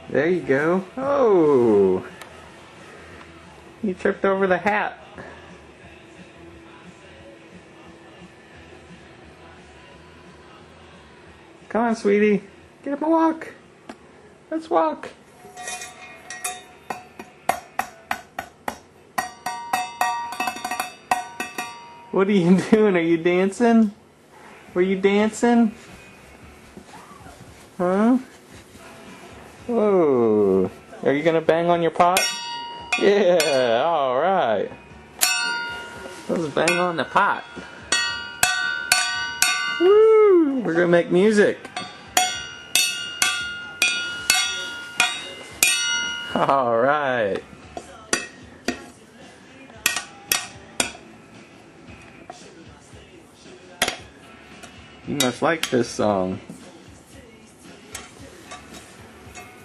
There you go. Oh! You tripped over the hat. Come on, sweetie. Get him a walk. Let's walk. What are you doing? Are you dancing? Were you dancing? Huh? Whoa. Are you gonna bang on your pot? Yeah, alright. Let's bang on the pot. Woo! We're gonna make music. Alright. You must like this song.